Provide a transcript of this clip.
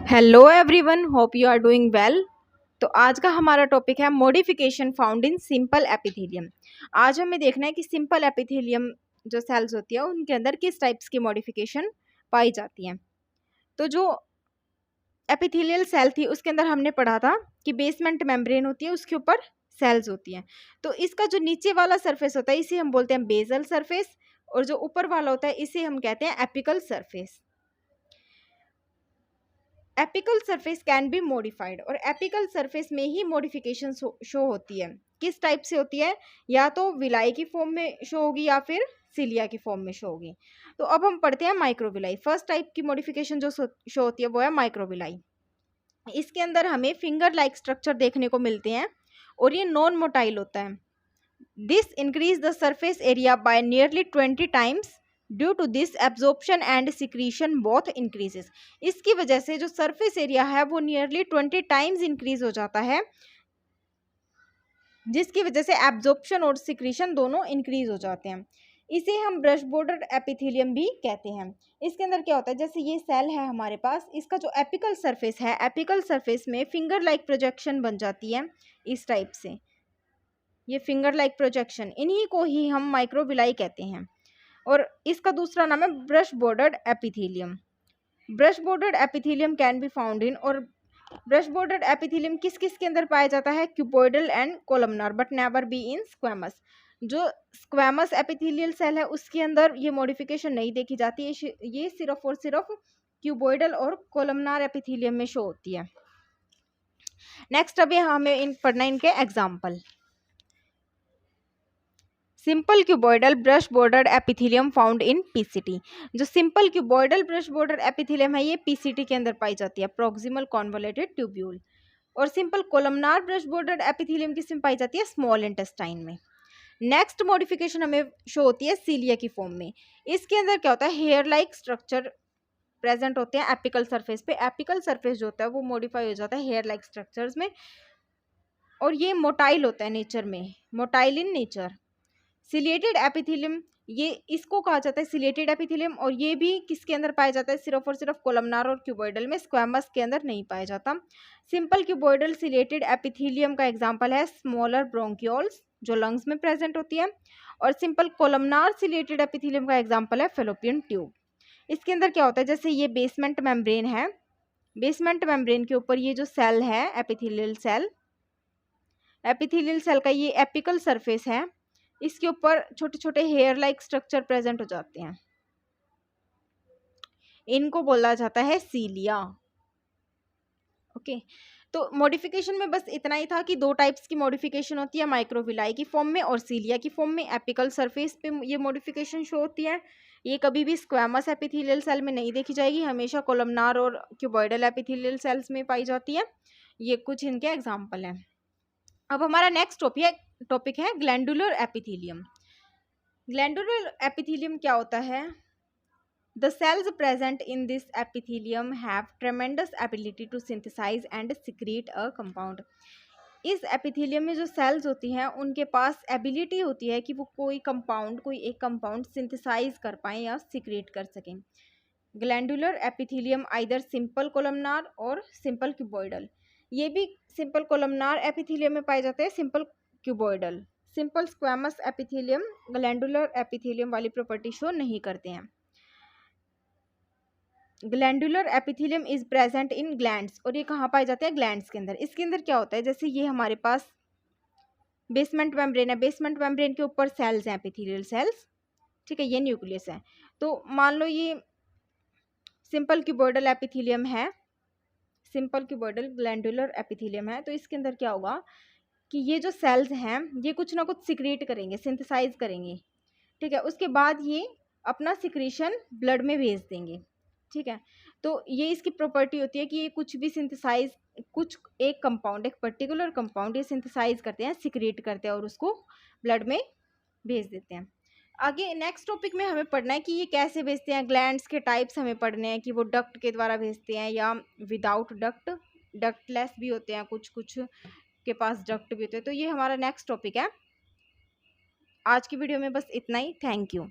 Hello everyone, hope you are doing well. तो आज का हमारा टॉपिक है modification found in simple epithelium. आज हमें देखना है कि सिंपल एपिथेलियम जो सेल्स होती है उनके अंदर किस टाइप्स की मॉडिफिकेशन पाई जाती है। तो जो एपिथेलियल सेल थी उसके अंदर हमने पढ़ा था कि बेसमेंट मेम्ब्रेन होती है, उसके ऊपर सेल्स होती हैं। तो इसका जो नीचे वाला सरफेस होता है इसे हम बोलते हैं बेसल सरफेस, और जो ऊपर वाला होता है इसे हम कहते हैं apical surface. Apical surface can be modified, और एपिकल सरफेस में ही मॉडिफिकेशन शो होती है। किस टाइप से होती है? या तो विलाई की फॉर्म में शो होगी या फिर सिलिया की फॉर्म में शो होगी। तो अब हम पढ़ते हैं माइक्रोविलाई। फर्स्ट टाइप की मॉडिफिकेशन जो शो होती है वो है माइक्रोविलाई। इसके अंदर हमें फिंगर लाइक स्ट्रक्चर देखने को मिलते हैं और ये नॉन मोटाइल होता है। This increase the surface area by nearly 20 times. Due to this absorption and secretion both increases. इसकी वजह से जो सरफेस एरिया है वो नियरली 20 टाइम्स इंक्रीज हो जाता है, जिसकी वजह से एब्जॉर्प्शन और सिक्रीशन दोनों इंक्रीज हो जाते हैं। इसे हम ब्रश बॉर्डर एपिथेलियम भी कहते हैं। इसके अंदर क्या होता है, जैसे ये सेल है हमारे पास, इसका जो एपिकल सरफेस है, एपिकल सरफेस में फिंगर लाइक प्रोजेक्शन बन जाती है इस टाइप से। ये फिंगर लाइक प्रोजेक्शन, इन्हीं को ही हम माइक्रोविलाई कहते हैं। और इसका दूसरा नाम है brush bordered epithelium. Brush bordered epithelium can be found in, और ब्रश बॉर्डर्ड एपिथेलियम किस किस के अंदर पाया जाता है? Cuboidal and columnar, but never be in squamous. जो स्क्वेमस एपिथेलियल सेल है उसके अंदर ये मॉडिफिकेशन नहीं देखी जाती है, ये सिर्फ और सिर्फ क्यूबॉइडल और कोलमनार एपिथेलियम में शो होती है। नेक्स्ट अभी हमें पढ़ना है इनके example. Simple cuboidal brush bordered epithelium found in PCT. जो simple cuboidal brush border epithelium है ये पीसीटी के अंदर पाई जाती है, प्रोक्सिमल कॉन्वोलेटेड ट्यूब्यूल। और simple columnar brush border epithelium किसमें पाई जाती है? स्मॉल इंटेस्टाइन में। नेक्स्ट मॉडिफिकेशन हमें शो होती है सीलिया की फॉर्म में। इसके अंदर क्या होता है? हेयर लाइक स्ट्रक्चर प्रेजेंट होते हैं एपिकल सरफेस पे। एपिकल सरफेस जो होता है वो मॉडिफाई हो जाता है हेयर लाइक स्ट्रक्चर्स में, और ये मोटाइल होता है नेचर में, motile in nature. Ciliated epithelium, ये इसको कहा जाता है सिलिएटेड एपिथेलियम, और ये भी किसके अंदर पाया जाता है? सिर्फ और सिर्फ कोलमनार और क्यूबॉइडल में, स्क्वेमस के अंदर नहीं पाया जाता। सिंपल क्यूबॉइडल सिलिएटेड एपिथेलियम का एग्जांपल है स्मॉलर ब्रोंकियोल्स जो लंग्स में प्रेजेंट होती है, और सिंपल कोलमनार सिलिएटेड एपिथेलियम का एग्जांपल है फेलोपियन ट्यूब। इसके अंदर क्या होता है, जैसे ये बेसमेंट मेम्ब्रेन है, बेसमेंट मेम्ब्रेन के ऊपर ये जो सेल है एपिथेलियल सेल, एपिथेलियल सेल का ये एपिकल सरफेस है, इसके ऊपर छोटे छोटे हेयर लाइक स्ट्रक्चर प्रेजेंट हो जाते हैं, इनको बोला जाता है सीलिया। ओके, तो मॉडिफिकेशन में बस इतना ही था कि दो टाइप्स की मॉडिफिकेशन होती है, माइक्रोविलाई की फॉर्म में और सीलिया की फॉर्म में। एपिकल सरफेस पे ये मॉडिफिकेशन शो होती है, ये कभी भी स्क्वेमस एपिथेलियल सेल में नहीं देखी जाएगी, हमेशा कोलमनार और क्यूबॉइडल एपिथेलियल सेल्स में पाई जाती है। ये कुछ इनके एग्जाम्पल हैं। अब हमारा नेक्स्ट टॉपिक है ग्लैंडुलर एपिथेलियम। ग्लैंडुलर एपिथेलियम क्या होता है? The cells present in this epithelium have tremendous ability to synthesize and secrete a compound. इस एपिथेलियम में जो सेल्स होती हैं उनके पास एबिलिटी होती है कि वो कोई एक कंपाउंड सिंथेसाइज कर पाएँ या सिक्रेट कर सकें। Glandular epithelium either simple columnar और सिंपल क्यूबॉइडल, ये भी सिंपल कोलमनार एपिथेलियम में पाए जाते हैं, simple cuboidal. Simple squamous epithelium glandular epithelium वाली प्रॉपर्टी शो नहीं करते हैं। Glandular epithelium is present in glands, और ये कहाँ पाए जाते हैं? ग्लैंड्स के अंदर। इसके अंदर क्या होता है, जैसे ये हमारे पास बेसमेंट मेम्ब्रेन है, बेसमेंट मेम्ब्रेन के ऊपर सेल्स हैं एपिथेलियल सेल्स, ठीक है, ये न्यूक्लियस है। तो मान लो ये सिंपल क्यूबॉइडल एपिथेलियम है, सिंपल क्यूबॉइडल ग्लैंडुलर एपिथेलियम है, तो इसके अंदर क्या होगा कि ये जो सेल्स हैं ये कुछ ना कुछ सिक्रेट करेंगे, सिंथेसाइज करेंगे, ठीक है, उसके बाद ये अपना सिक्रीशन ब्लड में भेज देंगे, ठीक है। तो ये इसकी प्रॉपर्टी होती है कि ये कुछ भी सिंथेसाइज, कुछ एक कंपाउंड, एक पर्टिकुलर कंपाउंड ये सिंथेसाइज करते हैं, सिक्रेट करते हैं और उसको ब्लड में भेज देते हैं। आगे नेक्स्ट टॉपिक में हमें पढ़ना है कि ये कैसे भेजते हैं, ग्लैंड्स के टाइप्स हमें पढ़ने हैं कि वो डक्ट के द्वारा भेजते हैं या विदाउट डक्ट, डक्टलेस भी होते हैं, कुछ कुछ के पास डक्ट भी होते हैं। तो ये हमारा नेक्स्ट टॉपिक है। आज की वीडियो में बस इतना ही। Thank you.